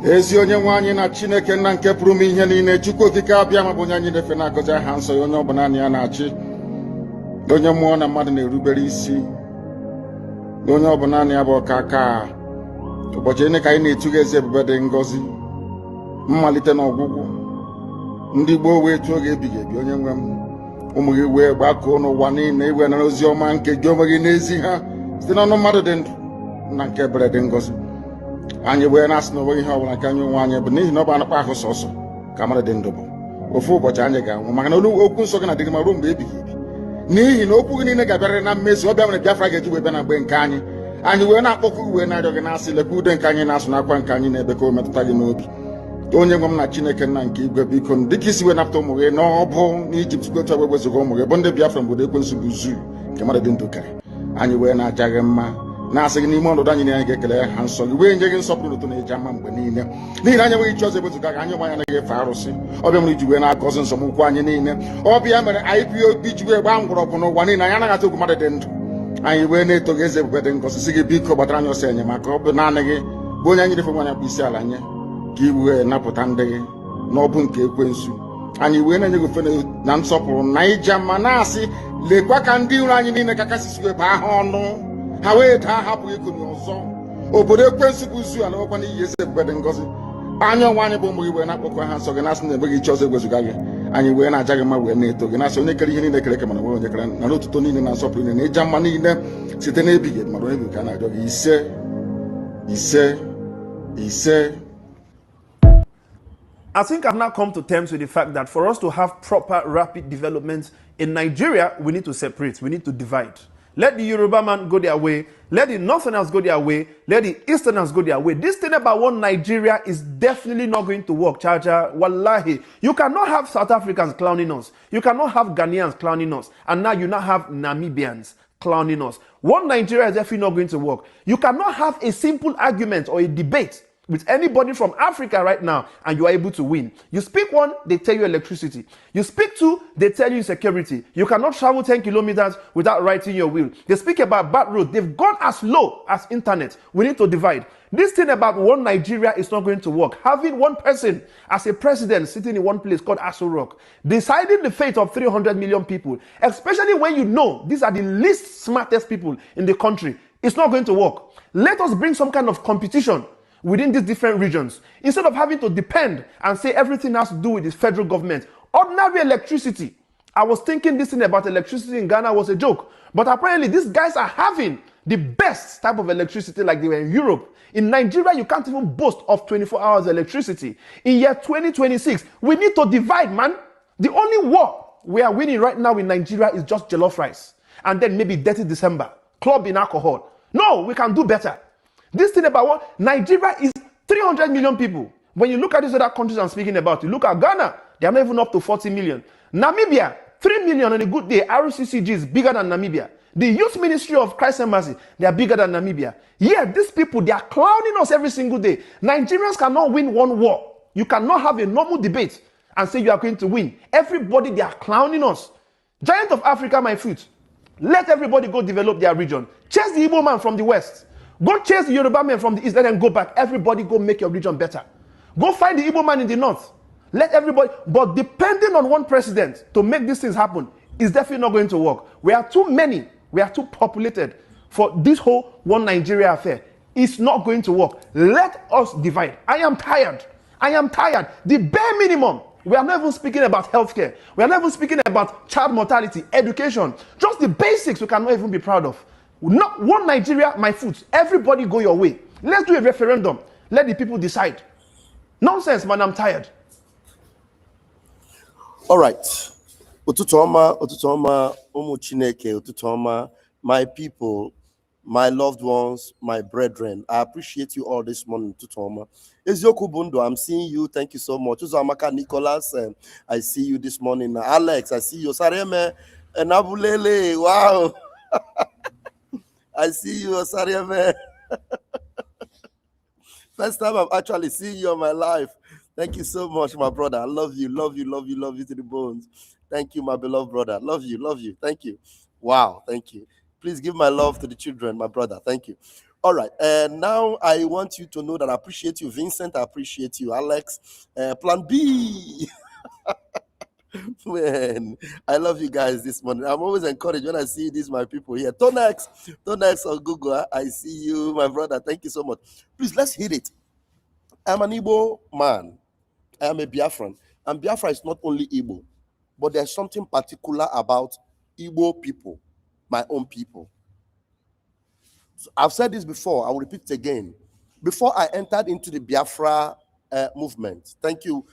ezi onye nwe anyị na Chineke nna nke pụrụ m ihe niile Chukwu okike abịa ma bụ onye anyị na-efe na-agọzi aha nsọ ya onye ọ bụla ya na-achị onye mmụọ na mmadụ na-erubere isi onye ọ bụla ya bụ ọkaka ụbọchị ene ka anyị na-etuga eze ebube dị ngọzi mmalite na ọgwụgwụ ndị gboo wee tụọ oge ebighị ebi onye nwe m ụmụ gị wee gbakọọ n'ụwa niile iwe nara ozi ọma nke gị onwe gị n'ezi ha site n'ọnụ mmadụ dị ndụ na nke ebere dị ngọzi anyị wee na-asị na onweghị ihe ọbụla nke anyị onwe anyị bụ n'ihi na ọ bụ anakpa ahụ sọsọ ka mmadụ dị ndụ bụ ofu ụbọchị anyị ga-anwụ maka na okwu nsọ gị na-adịgị ma ruo mgbe ebighị ebi n'ihi na okwu gị niile ga-abịarịrị na mmezu ọ bịa mere Biafra ga-eji wee bịa na mgbe nke anyị wee na-akpọkụ wee na-arịọ gị na-asị lekwa ude nke anyị na-asụ n'akwa nke anyị na-ebe ka o metụta gị n'obi onye nwe m na Chineke nna nke igwe biko dịka isi wee napụta ụmụ gị na ọ bụ n'Ijipt gotu agba wezuga ụmụ gị bụ ndị Biafra mgbe ekwensu bụ zuu nke mmadụ dị ndụ kere anyị wee na-aja gị mma na-asị gị n'ime ọnọdụ anyị na anyị ga-ekele ha nsọ gị wee nye gị nsọpụrụ ụtọ na eji ama mgbe niile n'ihi na anyị enweghị chi ọzọ ewezuga gị anyị nwe anyị anaghị efe arụsị ọbịa mere iji wee na-agọzi nsọmụkwụ anyị niile ọbịa mere IPOB ji wee gbaa mgbọrọgwụ n'ụwa niile anyị anaghị atụ ogwu mmadụ dị ndụ anyị wee na-eto gị eze ebube dị ngọzi sị gị biko gbatara anyị ọsọ enyemaka ọ bụ naanị gị bụ onye anyị refe nwe anya bụ isi ala nye ka i wee napụta ndị gị n'ọbụ nke ekwensu anyị wee na-enye gị ofe na nsọpụrụ na ija ma na-asị lekwa ka ndị iro anyị niile ka kasị wee baa ha ọnụ ha wee daa hapụ ịkụnye ọzọ obodo ekwensu bụ zu ala nwekwa n'ihi eze ebube dị ngọzi anya ọnwa anyị bụ ụmụ gị wee na-akpọkọ ha nsọ gị na-asị na emeghị chi ọzọ egwezuga gị anyị wee na-aja gị mma wee na-eto gị na-asị onye kere ihe niile kere mana nwee onye kere na n'otuto niile na nsọpụrụ niile na ịja mma niile site n'ebighị mara onye ka a na-arịọ gị ise. I think I've now come to terms with the fact that for us to have proper rapid development in Nigeria, we need to separate, we need to divide. Let the Yoruba man go their way, let the Northerners go their way, let the Easterners go their way. This thing about one Nigeria is definitely not going to work, Chacha. Wallahi. You cannot have South Africans clowning us. You cannot have Ghanaians clowning us. And now you now have Namibians clowning us. One Nigeria is definitely not going to work. You cannot have a simple argument or a debate with anybody from Africa right now and you are able to win. You speak one, they tell you electricity. You speak two, they tell you security. You cannot travel 10 kilometers without writing your will. They speak about bad roads. They've gone as low as internet. We need to divide. This thing about one Nigeria is not going to work. Having one person as a president sitting in one place called Aso Rock, deciding the fate of 300 million people, especially when you know these are the least smartest people in the country, it's not going to work. Let us bring some kind of competition within these different regions. Instead of having to depend and say everything has to do with the federal government. Ordinary electricity. I was thinking this thing about electricity in Ghana was a joke. But apparently these guys are having the best type of electricity like they were in Europe. In Nigeria, you can't even boast of 24 hours electricity. In year 2026, we need to divide, man. The only war we are winning right now in Nigeria is just jollof rice. And then maybe dirty December, clubbing alcohol. No, we can do better. This thing about what? Nigeria is 300 million people. When you look at these other countries I'm speaking about, you look at Ghana, they are not even up to 40 million. Namibia, 3 million on a good day. RCCG is bigger than Namibia. The Youth Ministry of Christ and Mercy, they are bigger than Namibia. Yeah, these people, they are clowning us every single day. Nigerians cannot win one war. You cannot have a normal debate and say you are going to win. Everybody, they are clowning us. Giant of Africa, my foot. Let everybody go develop their region. Chase the Igbo man from the West. Go chase the Yoruba man from the East, let them go back. Everybody go make your region better. Go find the Igbo man in the North. Let everybody, but depending on one president to make these things happen is definitely not going to work. We are too many, we are too populated for this whole one Nigeria affair. It's not going to work. Let us divide. I am tired. I am tired. The bare minimum. We are not even speaking about healthcare. We are not even speaking about child mortality, education. Just the basics we cannot even be proud of. Not one Nigeria, my foot. Everybody go your way. Let's do a referendum. Let the people decide. Nonsense, man. I'm tired. All right. Ututoma, Umu Chineke, Ututoma, my people, my loved ones, my brethren. I appreciate you all this morning, Ututoma. Ezioku Bundo, I'm seeing you. Thank you so much. Uzamaka Nicholas, I see you this morning. Alex, I see you. Sareme, Nabulele, wow. I see you, Osariame. First time I'm actually seeing you on my life. Thank you so much, my brother. I love you to the bones. Thank you, my beloved brother. Love you. Thank you. Wow, thank you. Please give my love to the children, my brother. Thank you. All right. Now I want you to know that I appreciate you, Vincent. I appreciate you, Alex. Plan B. Man, I love you guys this morning. I'm always encouraged when I see these my people here. Tonex on Google. I see you, my brother. Thank you so much. Please, let's hit it. I'm an Igbo man. I am a Biafran. And Biafra is not only Igbo, but there's something particular about Igbo people, my own people. So I've said this before. I will repeat it again. Before I entered into the Biafra movement, thank you,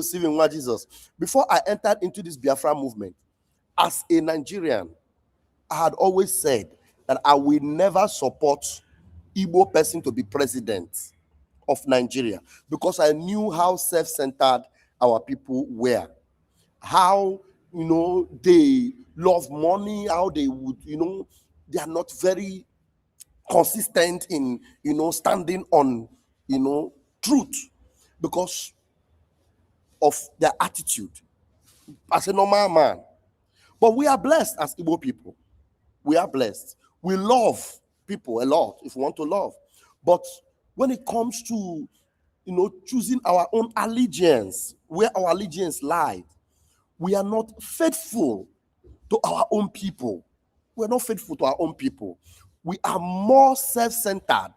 Stephen Nwa Jesus. Before I entered into this Biafra movement, as a Nigerian, I had always said that I will never support Igbo person to be president of Nigeria, because I knew how self-centered our people were, how they love money, how they would they are not very consistent in standing on truth because of their attitude as a normal man. But we are blessed as Igbo people. We are blessed. We love people a lot if we want to love. But when it comes to choosing our own allegiance, where our allegiance lies, we are not faithful to our own people. We're not faithful to our own people. We are more self-centered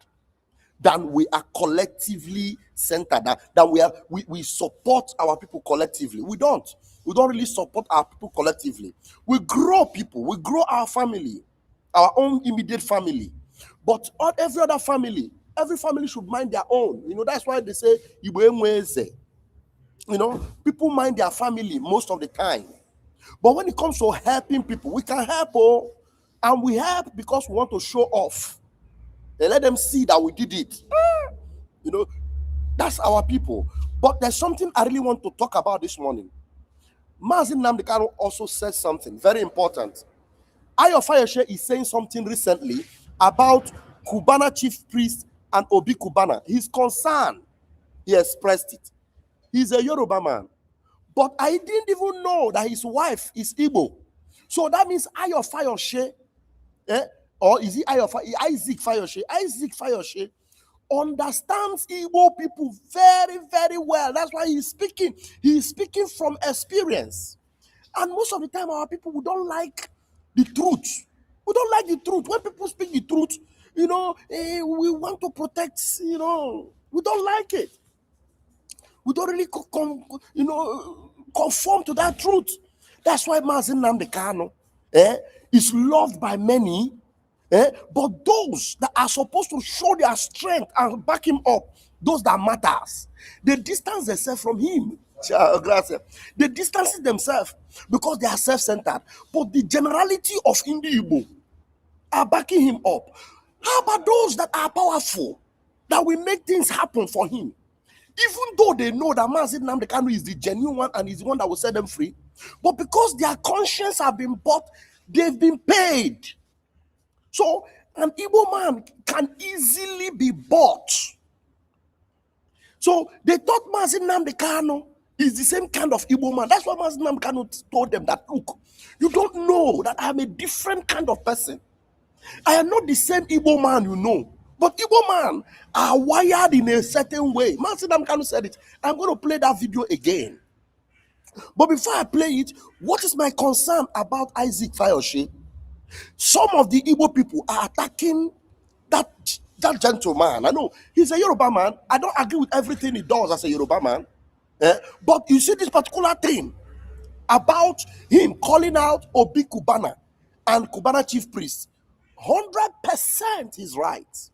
than we are collectively centered. Than we support our people collectively. We don't really support our people collectively. We grow people, we grow our family, our own immediate family. But every other family, every family should mind their own. That's why they say Igbo enwe eze. People mind their family most of the time. But when it comes to helping people, we can help, and we help because we want to show off and let them see that we did it. That's our people. But there's something I really want to talk about this morning. Mazin Namdekano also said something very important. Fayose is saying something recently about Kubana chief priest and Obi Kubana. His concern, he expressed it. He's a Yoruba man. But I didn't even know that his wife is Igbo. So that means Fayose, or is it Isaac Fayose? Isaac Fayose understands Igbo people very, very well. That's why he's speaking. He's speaking from experience. And most of the time, our people, we don't like the truth. We don't like the truth. When people speak the truth, we want to protect, we don't like it. We don't really conform to that truth. That's why Mazin Namdekano is loved by many, but those that are supposed to show their strength and back him up, those that matters, they distance themselves from him. They distance themselves because they are self-centered. But the generality of Igbo are backing him up. How about those that are powerful, that will make things happen for him? Even though they know that Mazin Namdekano is the genuine one and is the one that will set them free, but because their conscience have been bought, they've been paid. So an Igbo man can easily be bought. So they thought Mazin Namdekano is the same kind of Igbo man. That's why Mazin Namdekano told them that, look, you don't know that I am a different kind of person. I am not the same Igbo man you know. But Igbo man are wired in a certain way. Mazin Namdekano said it. I'm going to play that video again. But before I play it, what is my concern about Isaac Fayose? Some of the Igbo people are attacking that gentleman. I know he's a Yoruba man. I don't agree with everything he does as a Yoruba man. But you see this particular thing about him calling out Obi Kubana and Kubana chief priest. 100% he's right.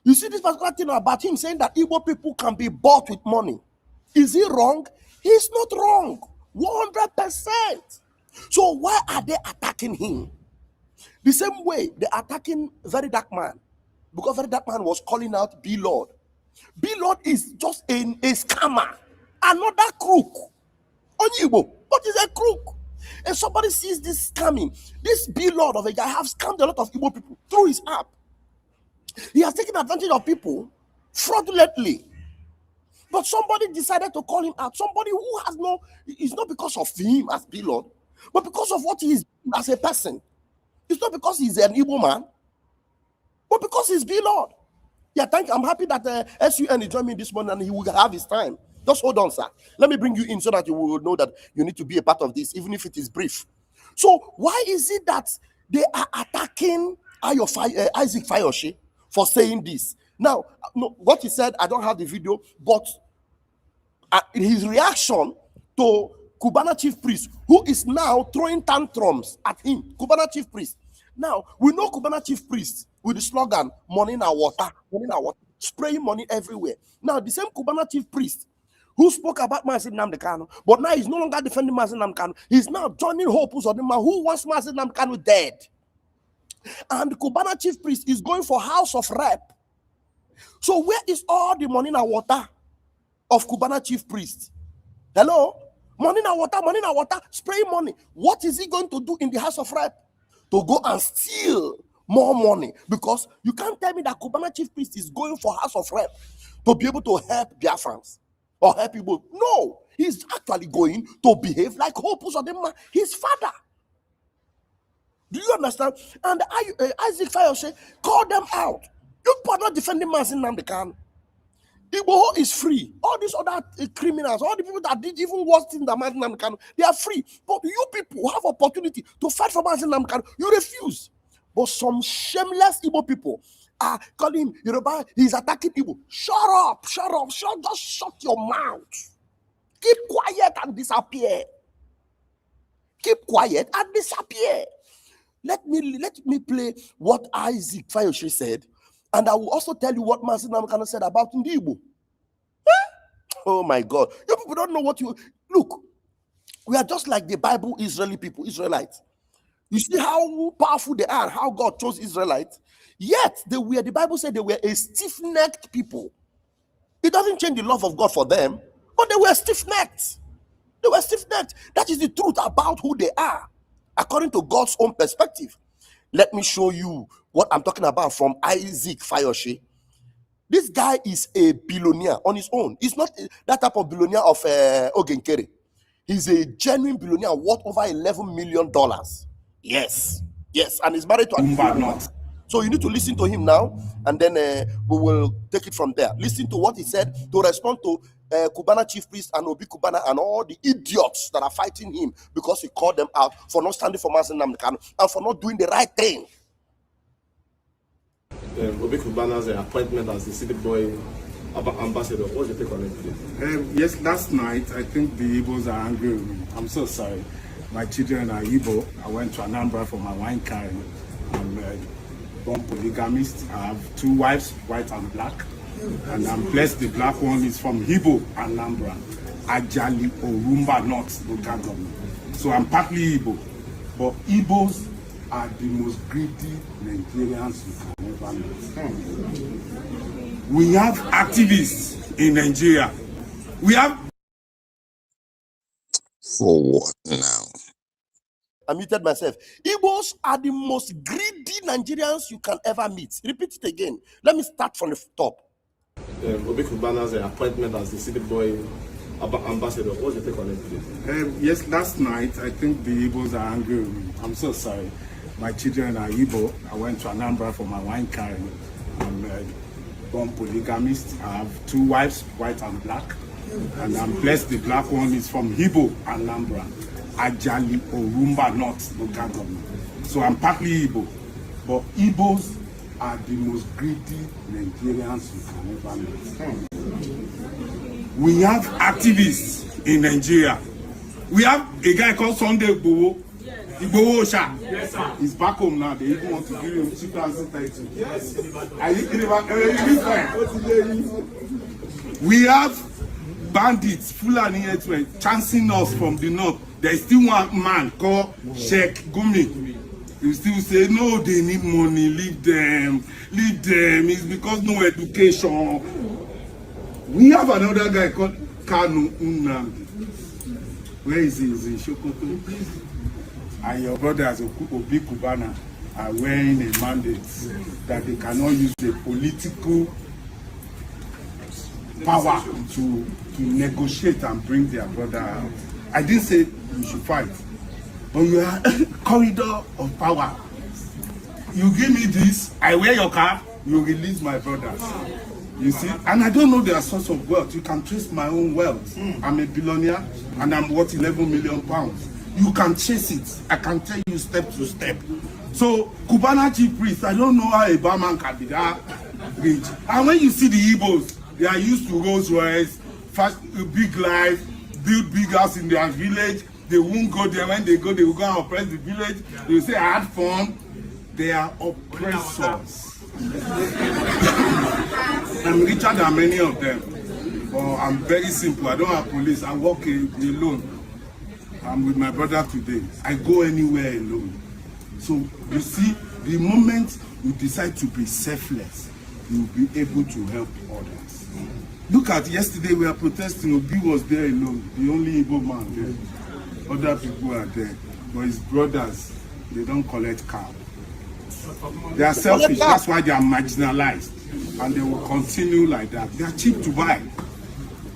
You see this particular thing about him saying that Igbo people can be bought with money. Is he wrong? He's not wrong. 100%. So why are they attacking him? The same way they're attacking Very Dark Man. Because Very Dark Man was calling out B Lord. B Lord is just a scammer. Another crook. On Igbo. But he's a crook. And somebody sees this scamming. This B Lord of a guy has scammed a lot of Igbo people through his app. He has taken advantage of people fraudulently. But somebody decided to call him out. Somebody who has it's not because of him as B Lord, but because of what he is as a person. It's not because he's an Igbo man. But because he's be Lord. Yeah, thank you. I'm happy that SUN is joining me this morning and he will have his time. Just hold on, sir. Let me bring you in so that you will know that you need to be a part of this, even if it is brief. So why is it that they are attacking Isaac Fayose for saying this? Now, no, what he said, I don't have the video, but his reaction to Cubana chief priest, who is now throwing tantrums at him, Cubana chief priest. Now, we know Cubana chief priest with the slogan, money na water, spraying money everywhere. Now, the same Cubana chief priest who spoke about Mazi Nnamdi Kanu, but now he's no longer defending Mazi Nnamdi Kanu. He's now joining Hope Uzodinma, who wants Mazi Nnamdi Kanu dead. And the Cubana chief priest is going for House of Rep. So where is all the money na water of Cubana chief priest? Hello? Money na water, spray money. What is he going to do in the House of Rep? To go and steal more money. Because you can't tell me that Cubana chief priest is going for House of Rep to be able to help Biafrans or help people. No, he's actually going to behave like Hope Uzodinma, his father. Do you understand? And Isaac Fayose called them out. You are not defending Mazi Nnamdi Kanu. Igbo is free. All these other criminals, all the people that did even worse things than Mazi Nnamdi Kanu, they are free. But you people have opportunity to fight for Mazi Nnamdi Kanu. You refuse. But some shameless Igbo people are calling him Yoruba. He's attacking Igbo. Shut up. Just shut your mouth. Keep quiet and disappear. Keep quiet and disappear. Let me play what Isaac Fayose said, and I will also tell you what Mazi Nnamdi Kanu said about Igbo. Oh my God. You people don't know what you... Look, we are just like the Bible Israeli people, Israelites. You see how powerful they are, how God chose Israelites. Yet, the Bible said they were a stiff-necked people. It doesn't change the love of God for them, but they were stiff-necked. They were stiff-necked. That is the truth about who they are, according to God's own perspective. Let me show you what I'm talking about from Isaac Fayose. This guy is a billionaire on his own. He's not that type of billionaire of Ogenkere. He's a genuine billionaire worth over $11 million. Yes, and he's married to a So you need to listen to him now, and then we will take it from there. Listen to what he said to respond to Cubana chief priest and Obi Cubana and all the idiots that are fighting him because he called them out for not standing for Mazi Nnamdi Kanu and for not doing the right thing. Obi Cubana's appointment as the city boy ambassador. What's your take on it? Yes, last night I think the Igbos are angry with me. I'm so sorry. My children are Igbo. I went to Anambra for my wine carrying. I'm born polygamist. I have 2 wives, white and black. And I'm blessed the black one is from Igbo, Anambra, Ajali, Orumba North local government. So I'm partly Igbo. But Igbos are the most greedy Nigerians you can ever meet. We have activists in Nigeria. We have... For what now? I muted myself. Igbos are the most greedy Nigerians you can ever meet. Repeat it again. Let me start from the top. Obi Cubana's appointment as the city boy ambassador. What's your take on it? Yes, last night I think the Igbos are angry with me. I'm so sorry. My children are Igbo. I went to Anambra for my wine carrying. I'm born polygamist. I have 2 wives, white and black. And I'm blessed the black one is from Igbo, Anambra, Ajali, Orumba North local government. So I'm partly Igbo. But Igbos are the most greedy Nigerians you can ever meet. We have activists in Nigeria. We have a guy called Sunday Igbo. Igbo Osha. Yes, sir. He's back home now. They even want to give him 2,000 title. Yes. Are you kidding about We have bandits, Fulani headsmen, chancing us from the north. There is still one man called Sheikh Gumi. You still say, no, they need money, leave them. It's because no education. We have another guy called Kanu Nnamdi. Where is he? Is he in Sokoto? And your brothers, Obi Cubana, are wearing a mandate that they cannot use the political power to negotiate and bring their brother out. I didn't say you should fight, but you are corridor of power. you give me this, I wear your car, you release my brothers. You see, and I don't know their source of wealth. You can trace my own wealth. I'm a billionaire and I'm worth 11 million pounds. You can chase it. I can tell you step to step. So, Cubana chief priest, I don't know how a barman can be that rich. And when you see the Igbos, they are used to Rolls Royce, fast, big life, build big house in their village. They won't go there. When they go and oppress the village. They will say, I had fun. They are oppressors. I'm richer than many of them, but I'm very simple. I don't have police. I walk alone. I'm with my brother today. I go anywhere alone. So you see, the moment you decide to be selfless, you'll be able to help others. Look at yesterday, we are protesting. Obi was there alone, the only Igbo man there. Other people are there, but his brothers, they don't collect cab. They are selfish, that's why they are marginalized. And they will continue like that. They are cheap to buy.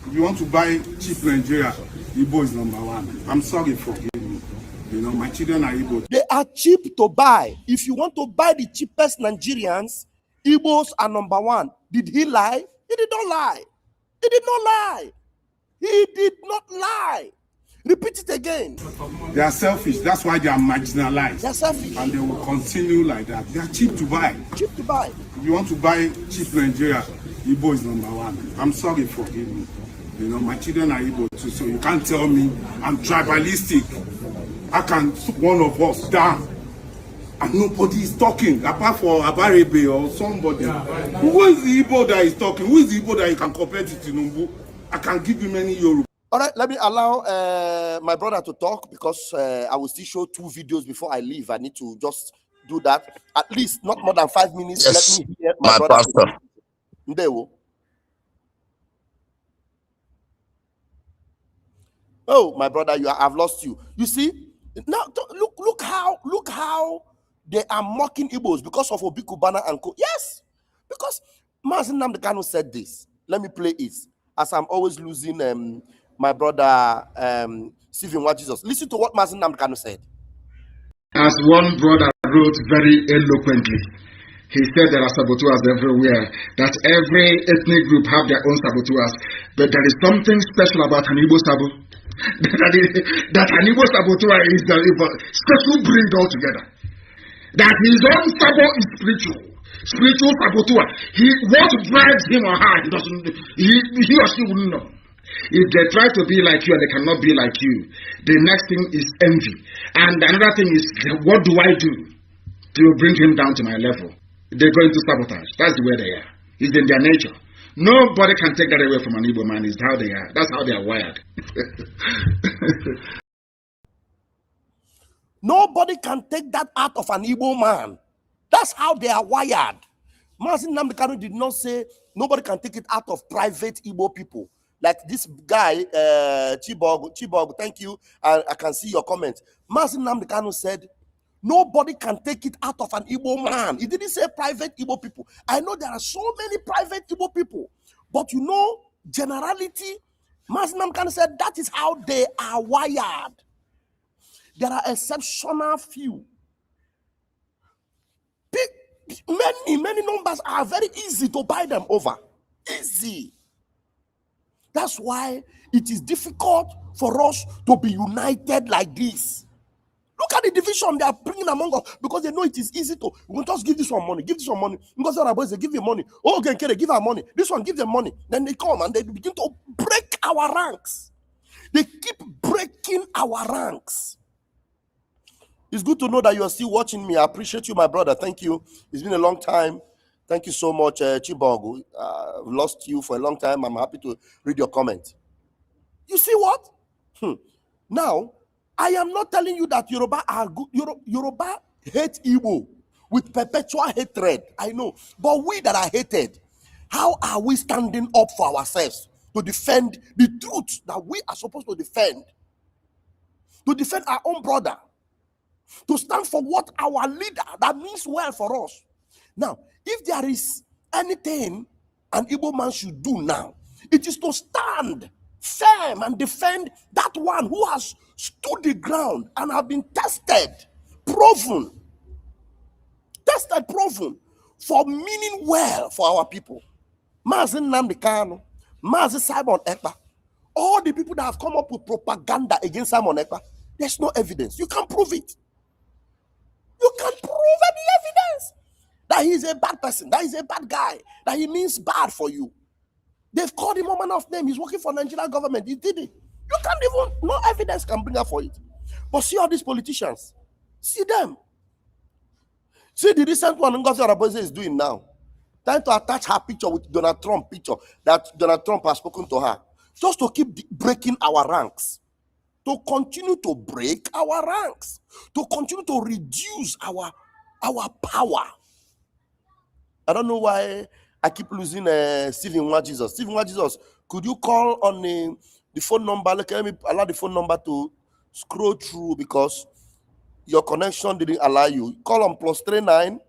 If you want to buy cheap Nigeria, Igbo is number one. I'm sorry for me. You know, my children are Igbo. They are cheap to buy. If you want to buy the cheapest Nigerians, Igbos are number one. Did he lie? He did not lie. He did not lie. He did not lie. Repeat it again. They are selfish. That's why they are marginalized. They are selfish. And they will continue like that. They are cheap to buy. Cheap to buy. If you want to buy cheap Nigeria, Igbo is number one. I'm sorry for me. You know, my children are Igbo too, so you can't tell me I'm tribalistic. I can one of us down and nobody is talking apart from Abarebe or somebody. Who is the Igbo that is talking? Who is the Igbo that you can compare to Tinubu? I can give you many Yoruba. All right, let me allow my brother to talk because I will still show 2 videos before I leave. I need to just do that. At least not more than 5 minutes. Yes, let me hear my brother. pastor. Ndewo. Oh, my brother, I've lost you. You see, now look how they are mocking Igbos because of Obi Kubana and Co. Yes, because Mazen Namdekano said this. Let me play it. As I'm always losing my brother Stephen What Jesus. Listen to what Mazen Namdekano said. As one brother wrote very eloquently, he said there are saboteurs everywhere, that every ethnic group have their own saboteurs, but there is something special about an Igbo sabo. that an Igbo saboteur is the special breed altogether. That his own sabo is spiritual saboteur. What drives him or her, he or she wouldn't know. If they try to be like you and they cannot be like you, the next thing is envy. And another thing is, what do I do to bring him down to my level? They're going to sabotage. That's the way they are. It's in their nature. Nobody can take that away from an Igbo man. It's how they are. That's how they are wired. Nobody can take that out of an Igbo man. That's how they are wired. Mazen Namdekano did not say nobody can take it out of private Igbo people. Like this guy, Chibog, thank you. I can see your comment. Mazen Namdekano said, nobody can take it out of an Igbo man. He didn't say private Igbo people. I know there are so many private Igbo people. But you know, generality, Mazen Namdekano said that is how they are wired. There are exceptional few. Many numbers are very easy to buy them over. Easy. That's why it is difficult for us to be united like this. Look at the division they are bringing among us because they know it is easy to. We will just give this one money, give this one money. Because our boys, they give you money. Oh, okay, give our money. This one, give them money. Then they come and they begin to break our ranks. They keep breaking our ranks. It's good to know that you are still watching me. I appreciate you, my brother. Thank you. It's been a long time. Thank you so much, Chibogu. I've lost you for a long time. I'm happy to read your comment. You see what? Now, I am not telling you that Yoruba are good. Yoruba hate Igbo with perpetual hatred. I know. But we that are hated, how are we standing up for ourselves to defend the truth that we are supposed to defend? To defend our own brother. To stand for what our leader, that means well for us. Now, if there is anything an Igbo man should do now, it is to stand firm and defend that one who has stood the ground and have been tested, proven. Tested, proven, for meaning well for our people. Mazen Namdekano, Mazen Simon Ekpa, all the people that have come up with propaganda against Simon Ekpa, there's no evidence. You can't prove it. You can't prove any evidence that he's a bad person, that he's a bad guy, that he means bad for you. They've called him all manner of name. He's working for the Nigerian government. He did it. You can't even, no evidence can bring up for it. But see all these politicians. See them. See the recent one Ngozi Araboze is doing now. Trying to attach her picture with Donald Trump picture that Donald Trump has spoken to her. Just to keep breaking our ranks. To continue to break our ranks. To continue to reduce our power. I don't know why I keep losing Stephen Nwajisus. Stephen Nwajisus, could you call on the phone number? Let me allow the phone number to scroll through because your connection didn't allow you. Call on +39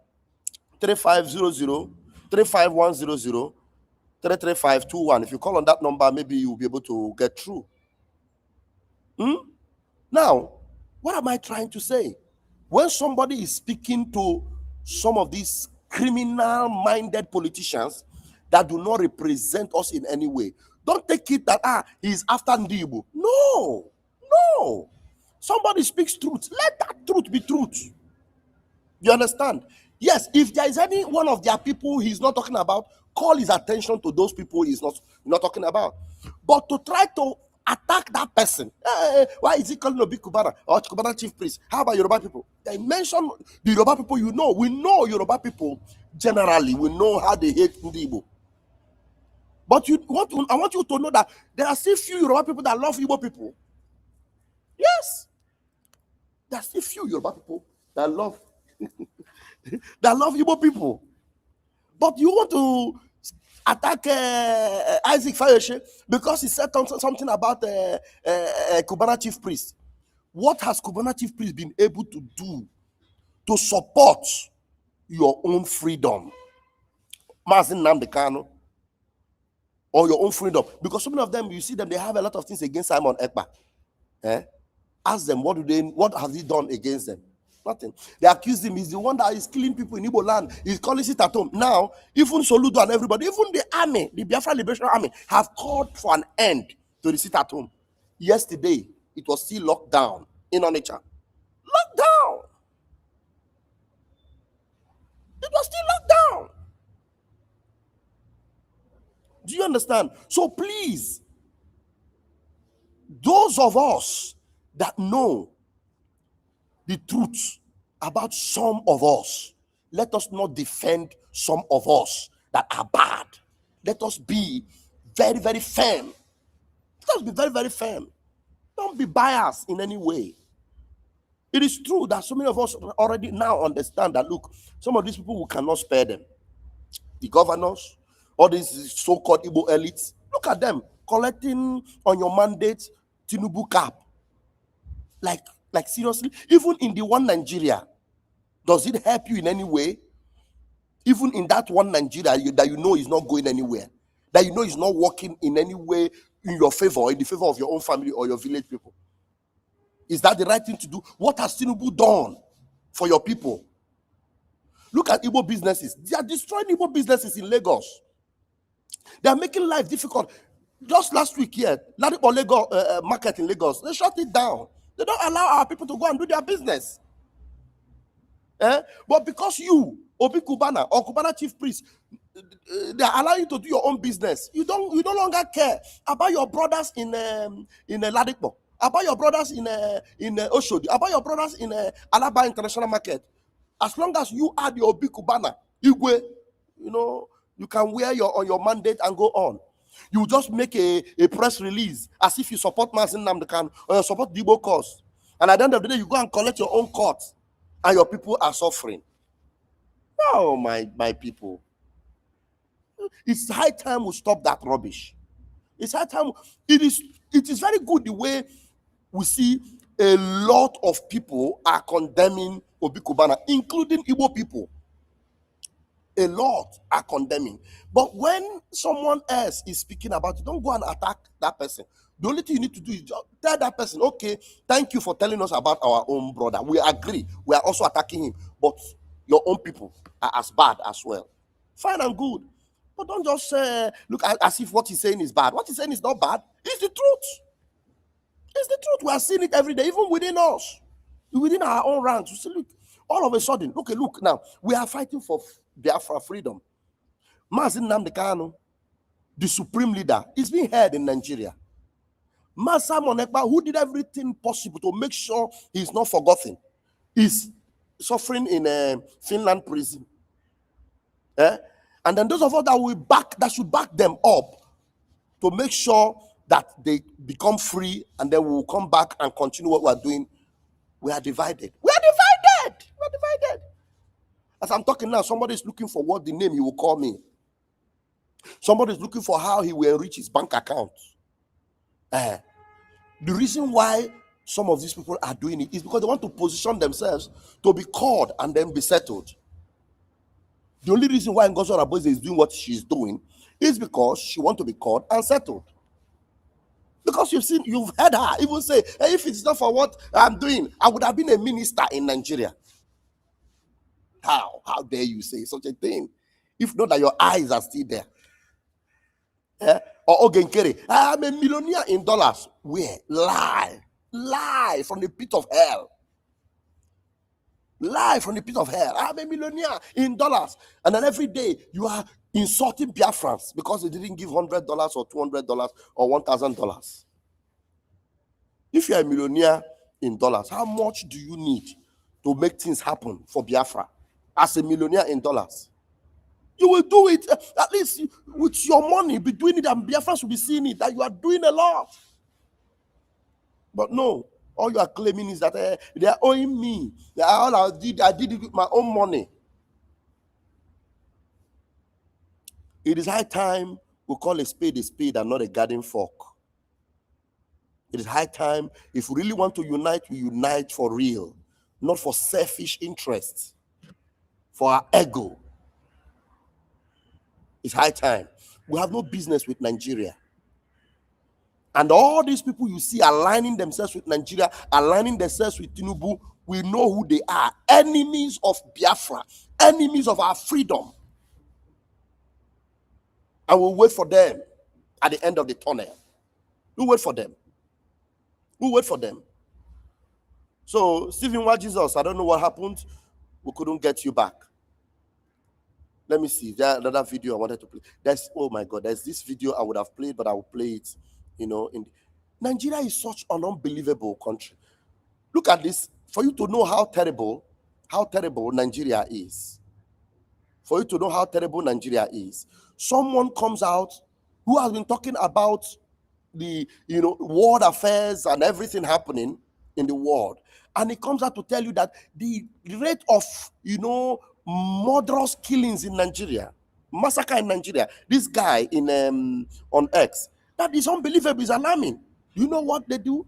3500 35100 33521. If you call on that number, maybe you'll be able to get through. Now, what am I trying to say? When somebody is speaking to some of these criminal-minded politicians that do not represent us in any way, don't take it that he's after Igbo. No. Somebody speaks truth. Let that truth be truth. You understand? Yes, if there is any one of their people he's not talking about, call his attention to those people he's not talking about. But to try to attack that person, why is he calling Obi Kubana or Kubana chief priest? How about Yoruba people? They mention the Yoruba people. We know Yoruba people generally. We know how they hate Igbo. But I want you to know that there are still few Yoruba people that love Igbo people. Yes, there are still few Yoruba people that love Igbo people. But you want to attack Isaac Fayose because he said something about Kubana chief priest. What has Kubana chief priest been able to do to support your own freedom? Mazin Namdekano, or your own freedom? Because so many of them, you see them, they have a lot of things against Simon Ekpa. Ask them, what has he done against them? Nothing. They accuse him. He's the one that is killing people in Igbo land. He's calling it at home. Now, even Soludo and everybody, even the army, the Biafra Liberation Army, have called for an end to the sit at home. Yesterday, it was still locked down in Onitsha. Locked down. It was still locked down. Do you understand? So please, those of us that know the truth about some of us, let us not defend some of us that are bad. Let us be very, very firm. Let us be very, very firm. Don't be biased in any way. It is true that so many of us already now understand that, look, some of these people, we cannot spare them. The governors, all these so-called Igbo elites, look at them collecting on your mandate Tinubu cap. Like seriously, even in the one Nigeria, does it help you in any way? Even in that one Nigeria that you know is not going anywhere, that you know is not working in any way in your favor, in the favor of your own family or your village people. Is that the right thing to do? What has Tinubu done for your people? Look at Igbo businesses. They are destroying Igbo businesses in Lagos. They are making life difficult. Just last week here, Ladipo Lagos market in Lagos, they shut it down. They don't allow our people to go and do their business. But because you, Obi Kubana or Kubana chief priest, they are allowing you to do your own business. You no longer care about your brothers in Ladipo, about your brothers in Oshodi, about your brothers in Alaba International Market. As long as you are the Obi Kubana, Igwe, you can wear on your mandate and go on. You just make a press release as if you support Mazin Namdekan or you support the Igbo cause. And at the end of the day, you go and collect your own court and your people are suffering. Oh, my people. It's high time we stop that rubbish. It's high time. It is very good the way we see a lot of people are condemning Obi Kubana, including Igbo people. A lot are condemning. But when someone else is speaking about it, don't go and attack that person. The only thing you need to do is just tell that person, okay, thank you for telling us about our own brother. We agree. We are also attacking him. But your own people are as bad as well. Fine and good. But don't just look as if what he's saying is bad. What he's saying is not bad. It's the truth. It's the truth. We are seeing it every day, even within us, within our own ranks. You see, look, all of a sudden, okay, look now, we are fighting for Biafra freedom. Mazi Nnamdi Kanu, the supreme leader, is being heard in Nigeria. Mas Simon Ekpa, who did everything possible to make sure he's not forgotten, is suffering in Finland prison. And then those of us that should back them up to make sure that they become free, and then we'll come back and continue what we're doing. We are divided. We are divided. We are divided. As I'm talking now, somebody is looking for what the name he will call me. Somebody is looking for how he will enrich his bank account. The reason why some of these people are doing it is because they want to position themselves to be called and then be settled. The only reason why Ngozi Oraboze is doing what she's doing is because she wants to be called and settled. Because you've heard her even say, hey, if it's not for what I'm doing, I would have been a minister in Nigeria. How dare you say such a thing? If not that your eyes are still there. Or Ogenkere, I'm a millionaire in dollars. Where? Lie from the pit of hell. Lie from the pit of hell. I'm a millionaire in dollars. And then every day you are insulting Biafrans because they didn't give $100 or $200 or $1,000. If you're a millionaire in dollars, how much do you need to make things happen for Biafra as a millionaire in dollars? You will do it at least with your money, be doing it, and Biafrans will be seeing it, that you are doing a lot. But no, all you are claiming is that they are owing me. All I did it with my own money. It is high time we call a spade and not a garden fork. It is high time, if we really want to unite, we unite for real, not for selfish interests, for our ego. It's high time. We have no business with Nigeria. And all these people you see aligning themselves with Nigeria, aligning themselves with Tinubu, we know who they are. Enemies of Biafra, enemies of our freedom. And we'll wait for them at the end of the tunnel. We'll wait for them. We'll wait for them. So, Stephen Wa Jesus, I don't know what happened. We couldn't get you back. Let me see. There's another video I wanted to play. Oh my God, there's this video I would have played, but I will play it, Nigeria is such an unbelievable country. Look at this. For you to know how terrible Nigeria is. For you to know how terrible Nigeria is. Someone comes out who has been talking about the world affairs and everything happening in the world, and he comes out to tell you that the rate of murderous killings in Nigeria, massacre in Nigeria, this guy in on X, that is unbelievable, is alarming. You know what they do?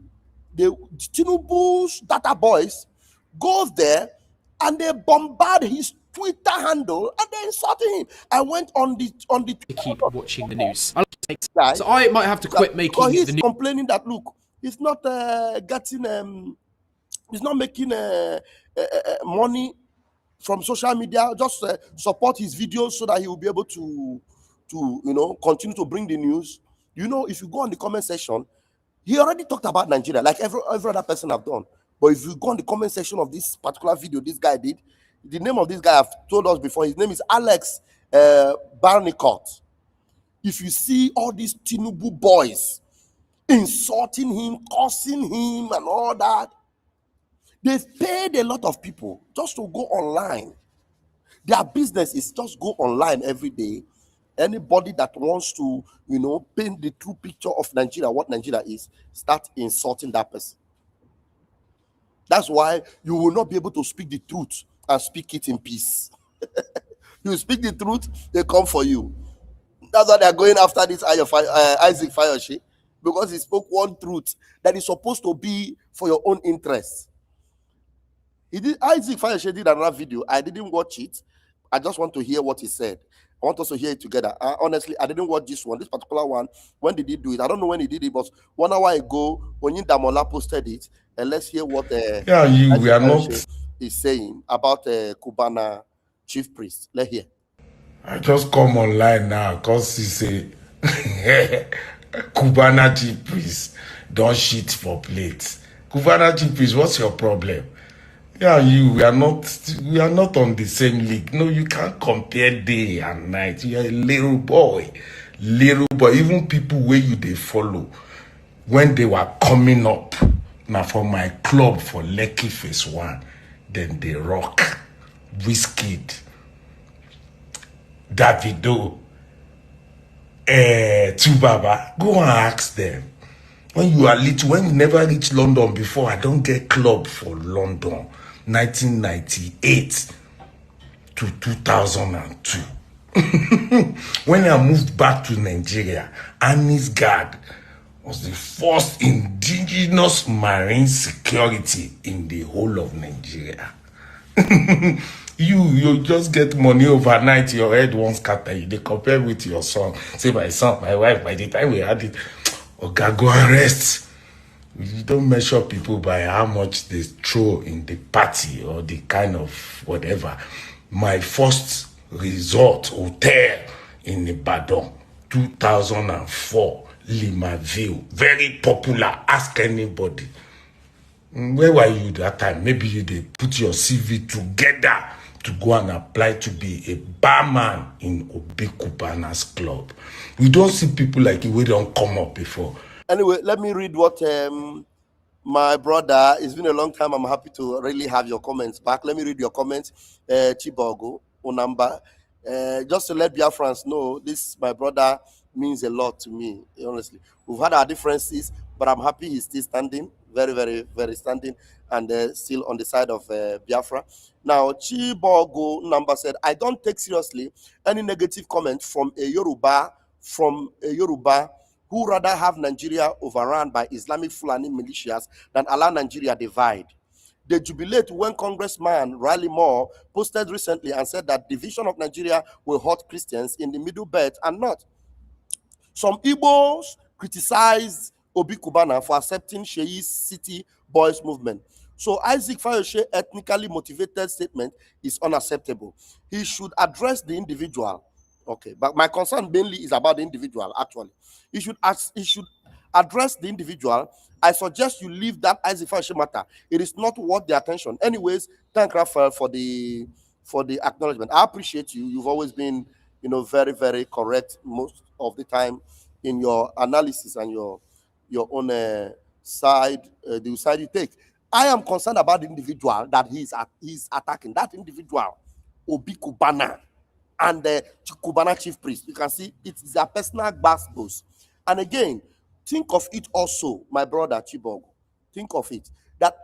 The Tinubu's data boys goes there and they bombard his Twitter handle and they insulting him. I went on the keep watching the news. guy, So I might have to quit making he's the news. complaining that look, he's not he's not making money from social media. Just support his videos so that he will be able to continue to bring the news. If you go on the comment section, he already talked about Nigeria like every other person have done. But if you go on the comment section of this particular video this guy did, the name of this guy I've told us before, his name is Alex Barnicott. If you see all these Tinubu boys insulting him, cursing him and all that, they've paid a lot of people just to go online. Their business is just go online every day. Anybody that wants to, paint the true picture of Nigeria, what Nigeria is, start insulting that person. That's why you will not be able to speak the truth and speak it in peace. You speak the truth, they come for you. That's why they're going after this Isaac Fayose, because he spoke one truth that is supposed to be for your own interests. Isaac Fayose did another video. I didn't watch it. I just want to hear what he said. I want us to hear it together. Honestly, I didn't watch this particular one. When did he do it? I don't know when he did it, but 1 hour ago, when Damola posted it, and let's hear what we are not is saying about Cubana chief priest. Let's hear. I just come online now because it's a Cubana chief priest. Don't shit for plates. Cubana chief priest, what's your problem? Yeah, we are not on the same league. No, you can't compare day and night. You are a little boy. Even people where you they follow, when they were coming up, now for my club for Lekki Phase 1, then they rock, Wizkid, Davido, Tubaba. Go and ask them. When you are little, when you never reach London before, I don't get club for London, 1998 to 2002. When I moved back to Nigeria, Annie's Guard was the first indigenous marine security in the whole of Nigeria. You just get money overnight, your head won't scatter. You they compare with your son. Say, my son, my wife, by the time we had it, okay, go and rest. You don't measure people by how much they throw in the party or the kind of whatever. My first resort hotel in Ibadan, 2004, Limaville, very popular. Ask anybody. Where were you that time? Maybe you they put your CV together to go and apply to be a barman in Obi Kubana's club. We don't see people like you. We don't come up before. Anyway, let me read what my brother. It's been a long time. I'm happy to really have your comments back. Let me read your comments. Chibogo, Onamba. Just to let Biafrans know, this, my brother, means a lot to me, honestly. We've had our differences, but I'm happy he's still standing, very, very, very standing, and still on the side of Biafra. Now, Chibogo Namba said, I don't take seriously any negative comment from a Yoruba who rather have Nigeria overrun by Islamic Fulani militias than allow Nigeria divide. They jubilate when Congressman Riley Moore posted recently and said that division of Nigeria will hurt Christians in the Middle Belt and North. Some Igbos criticized Obi Kubana for accepting Sheyi's City Boys movement. So Isaac Fayose ethnically motivated statement is unacceptable. He should address the individual. Okay, but my concern mainly is about the individual, actually. He should address the individual. I suggest you leave that Isaac Fayose matter. It is not worth the attention. Anyways, thank Raphael for the acknowledgement. I appreciate you. You've always been, very, very correct most of the time in your analysis and your own side, the side you take. I am concerned about the individual that he's attacking. That individual, Obi Kubana, and the Kubana chief priest. You can see it is a personal basketballs. And again, think of it also, my brother Chibog. Think of it that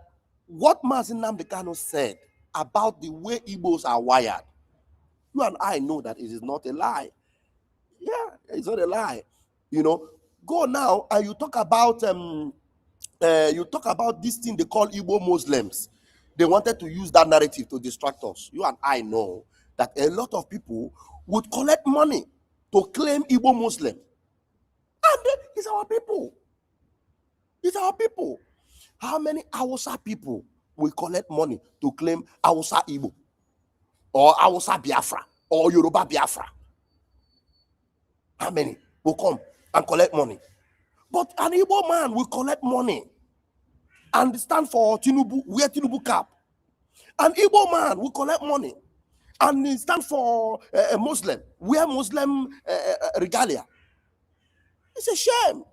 what Mazin Nnamdi Kanu said about the way Igbos are wired. You and I know that it is not a lie. Yeah, it's not a lie. Go now and you talk about this thing they call Igbo Muslims. They wanted to use that narrative to distract us. You and I know that a lot of people would collect money to claim Igbo Muslim. And it's our people. It's our people. How many Hausa people will collect money to claim Hausa Igbo? Or Hausa Biafra? Or Yoruba Biafra? How many will come and collect money? But an Igbo man will collect money and stand for Tinubu, wear Tinubu cap. An Igbo man will collect money and stand for a Muslim, wear Muslim regalia. It's a shame.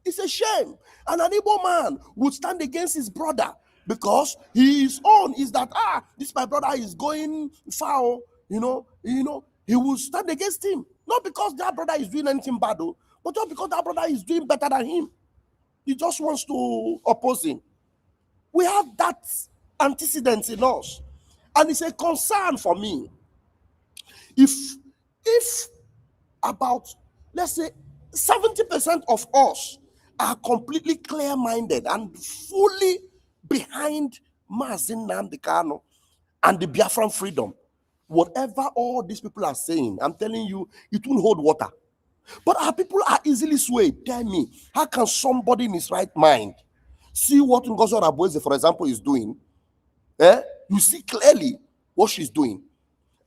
It's a shame. And an Igbo man would stand against his brother because his own is that, this my brother is going foul, he will stand against him. Not because that brother is doing anything bad, but just because that brother is doing better than him. He just wants to oppose him. We have that antecedent in us. And it's a concern for me. If about, let's say, 70% of us are completely clear-minded and fully behind Mazin Nnamdi Kanu and the Biafran freedom, whatever all these people are saying, I'm telling you, it won't hold water. But our people are easily swayed. Tell me, how can somebody in his right mind see what Ngozi Orabueze, for example, is doing? You see clearly what she's doing.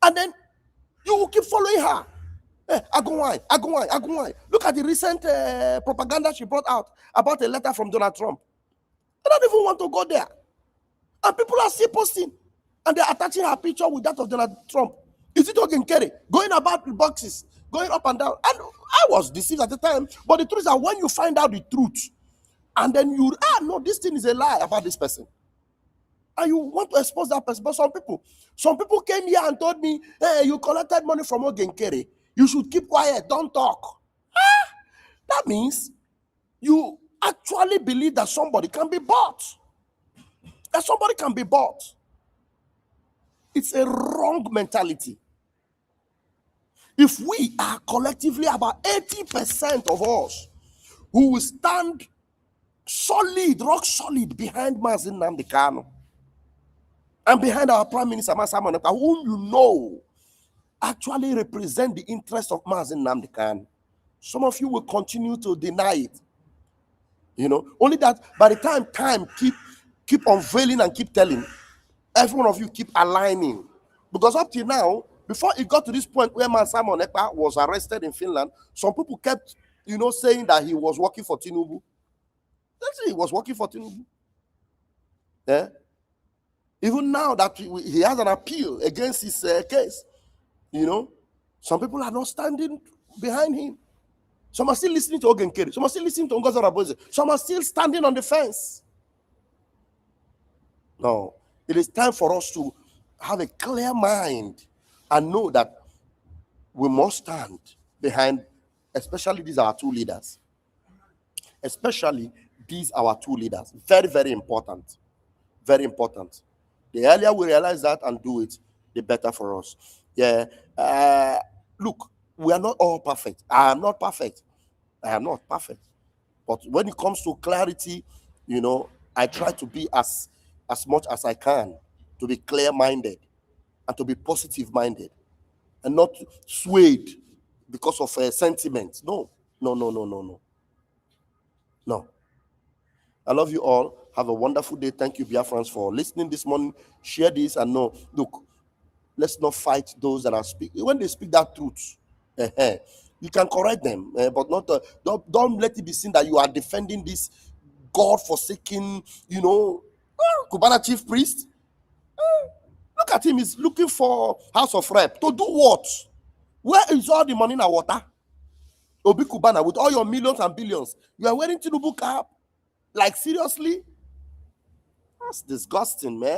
And then you will keep following her. Agumwai. Look at the recent propaganda she brought out about a letter from Donald Trump. I don't even want to go there. And people are still posting. And they're attaching her picture with that of Donald Trump. Is it Ogenkere? Going about the boxes, going up and down. And I was deceived at the time. But the truth is that when you find out the truth, and then you, no, this thing is a lie about this person. And you want to expose that person. But some people came here and told me, hey, you collected money from Ogenkere. You should keep quiet, don't talk. That means you actually believe that somebody can be bought. That somebody can be bought. It's a wrong mentality. If we are collectively about 80% of us who will stand solid, rock solid behind Mazi Nnamdi Kanu and behind our Prime Minister Simon Ekpa, whom you know actually represent the interest of Mazi Nnamdi Kanu, some of you will continue to deny it. Only that by the time keep unveiling and keep telling, every one of you keep aligning. Because up till now, before it got to this point where Simon Ekpa was arrested in Finland, some people kept, saying that he was working for Tinubu. He was working for Tinubu. Yeah? Even now that he has an appeal against his case, some people are not standing behind him. Some are still listening to Ogenkere. Some are still listening to Ngozi Oronbose. Some are still standing on the fence. No, it is time for us to have a clear mind and know that we must stand behind, especially these our two leaders. Especially these our two leaders. Very, very important. Very important. The earlier we realize that and do it, the better for us. Yeah. Look, we are not all perfect. I am not perfect. But when it comes to clarity, I try to be as much as I can to be clear-minded and to be positive-minded and not swayed because of sentiment. No. I love you all. Have a wonderful day. Thank you, Biafrans, for listening this morning. Share this and know. Look, let's not fight those that are speaking. When they speak that truth, you can correct them, but not. Don't let it be seen that you are defending this God-forsaken, Cubana chief priest. Look at him. He's looking for House of Rep. To do what? Where is all the money in our water? Obi Cubana, with all your millions and billions, you are wearing Tinubu cap? Like, seriously? That's disgusting, man.